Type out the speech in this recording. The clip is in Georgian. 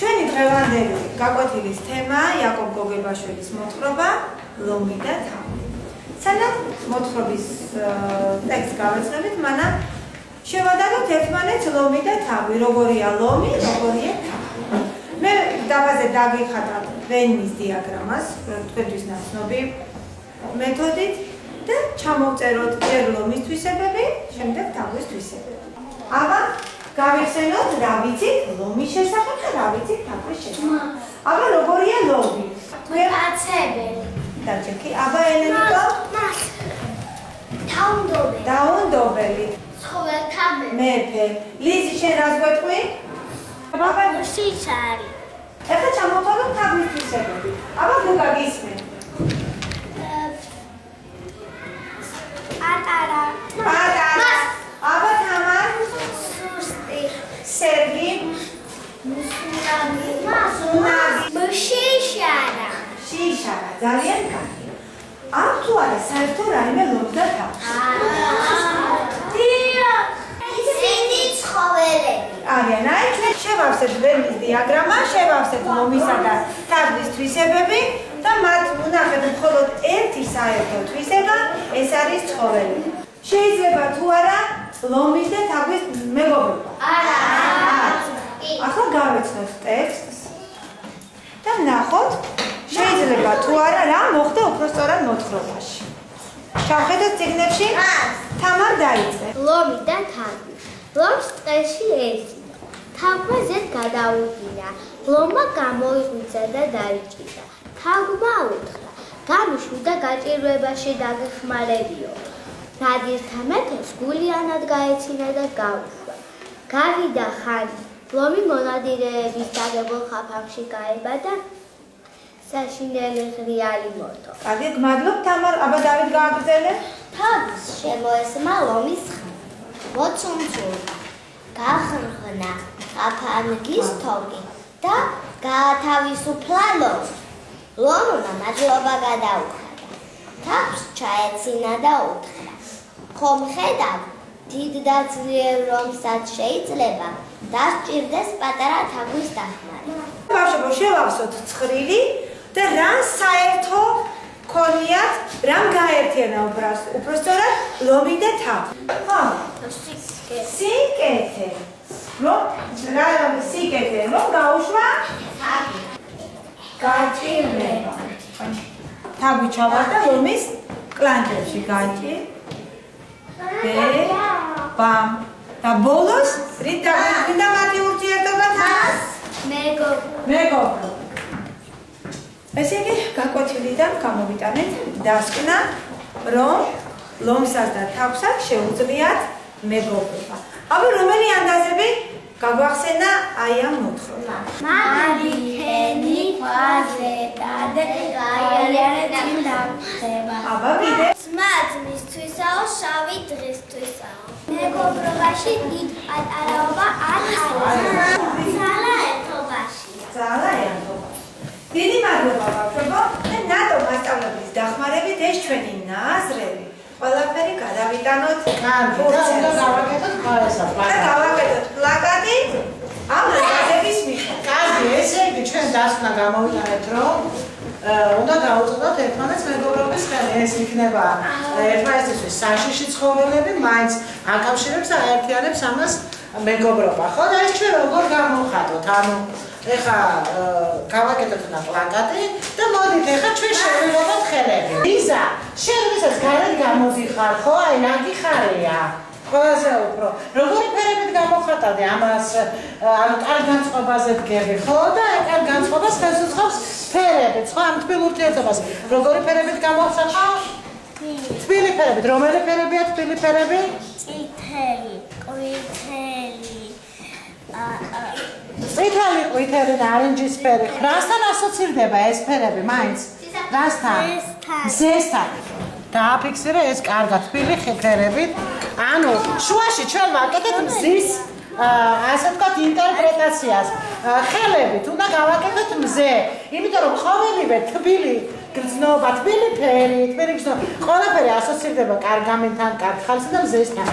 ჩვენი დღევანდელი გაკვეთილის თემაა იაკობ გოგებაშვილის მოთხრობა ლომი და თავი. სანამ მოთხრობის ტექსტს გავეცნებით, მანამ შევადაროთ ერთმანეთს ლომი და თავი, როგორია ლომი, როგორია თავი. მე დაბაზე დაგიხატავ ვენის დიაგრამას, თქვენთვის ნაცნობი მეთოდით და ჩამოვწეროთ ჯერ ლომის თვისებები, შემდეგ თავის თვისებები. აბა გავიხსენოთ რა ვიცით ლომის შესახებ და რა ვიცით თავის შესახებ. აბა როგორია ლომი? კაცებელი. დაჭერქი. აბა ელენიკო? დაუნდობელი. დაუნდობელი. ცხოველთამები. მეფე. ლიზი შენ რას გვეტყვი? აბა სიჩარი. ეხლა ჩამოვწეროთ თავის თვისებები. აბა გოგა გისმენ. პატარა. პატარა. აბა თამარ? სუსტი. სერგი? სუნაგი. შიშარა. შიშარა. ძალიან კარგი. აქ თუ არა საერთო რაიმე ლომი და თავი? ისინი ცხოველები. არიან. აი ჩვენ შევავსეთ ვენის დიაგრამა, შევავსეთ ლომისა და თავის თვისებები და მათ ვნახეთ მხოლოდ ერთი საერთო თვისება, ეს არის ცხოველი. შეიძლება თუ არა ლომის და თავის მეგობრობა? არა. ახლა გავეცნოთ ტექსტს და ვნახოთ შეიძლება თუ არა რა მოხდა უпростоრად მოთხრობაში. ჩავხედოთ წიგნებში? თამარ დაიწყე. ლომი და თავი. ლომს ტყეში ეძინა. თავმა ზედ გადაუდინა. ლომმა გამოიღვიძა და დაიჭირა. თავმა უთხრა: "გამიშვი და გაჭირვებაში დაგეხმარებიო." ნადირთა მეფეს გულიანად გაეცინა და გაუშვა. გავიდა ხანი. ლომი მონადირეების დაგებულ ხაფამში გაება და საშინელი ღრიალი მოთო. კარგი, გმადლობ თამარ, აბა დავით გააგრძელე. თავის შემოესმა ლომის ხმა. მოცუნცურა. გახრღნა ხაფანგის თოგი და გაათავისუფლა ლომი. ლომმა მადლობა გადაუხადა. თავს ჩაეცინა და უთხრა: "ხომ ხედავ, დიდ და ძლიერ რომსაც შეიძლება დასჭირდეს პატარა თავის დახმარება." ბავშვებო, შევავსოთ ცხრილი და რამ საერთო ქონიათ, რამ გააერთიანა უпростоრად ლომი და თავი. ხო? სიკეთე. რომ რა სიკეთე, რომ გაუშვა თავი. გაჭირვება. თავი ჩავარდა ლომის კლანჯებში გაჭირ. ბამ. და ბოლოს რიდა მათი ურთიერთობა თავს? მეგობრო. ესე იგი, გაკვეთილიდან გამოვიტანეთ დასკვნა, რომ ლომსაც და თავსაც შეუძლიათ მეგობრობა. აბა რომელი ანდაზები გაგვახსენა აი ამ მოთხრობამ? მარითენი ფაზეტად გაიარეთ დამხება. აბა ვიდე. ძმისთვისაო, შავი დღისთვისაო. მეგობრობაში დიდ პატარაობა არ არის. ძალა ერთობაში. ძალა ერთობაში. დიდი მადლობა ბავშვებო და ნატო მასწავლებლის დახმარებით ეს ჩვენი ნაზრები ყველაფერი გადავიტანოთ. კარგი, და უნდა გავაკეთოთ ესა პლაკატი. და გავაკეთოთ პლაკატი ამ ნაზრების მიხედვით. კარგი, ესე იგი ჩვენ დასკვნა გამოვიტანეთ, რომ უნდა გავუწოდოთ ერთმანეთს მეგობრობის ხელი. ეს იქნება ერთმანეთისთვის საშიში ცხოველები, მაინც აკავშირებს და აერთიანებს ამას მეგობრობა. ხო, და ეს ჩვენ როგორ გამოვხატოთ? ანუ ეხა გავაკეთოთ და პლაკატი და მოდით ეხა ჩვენ შევიღოთ ხელები. ლიზა, შენ ვისაც გარეთ გამოდიხარ, ხო? აი ნაგი ხარია. ყველაზე უფრო. როგორი ფერებით გამოვხატავდი ამას? ანუ კარგ განწყობაზე დგები, ხო? და აი კარგ განწყობას ხელს უწყობს ფერებით, ხო? ამ თბილ ურთიერთობას. როგორი ფერებით გამოვხატავ? თბილი ფერებით. რომელი ფერებია თბილი ფერები? წითელი, ყვითელი. წითელი, ყვითელი და არინჯისფერი. რასთან ასოცირდება ეს ფერები, მაინც? რასთან? ზესთან. დააფიქსირე ეს კარგად თბილი ფერებით. ანუ შუაში ჩვენ ვაკეთებთ მზის ასე ვთქვათ ინტერპრეტაციას. ხელებით უნდა გავაკეთოთ მზე, იმიტომ რომ ყოველივე თბილი გრძნობა, თბილი ფერი, თბილი გრძნობა, ყველაფერი ასოცირდება კარგ გამინთან, კარგ ხალხსა და მზესთან.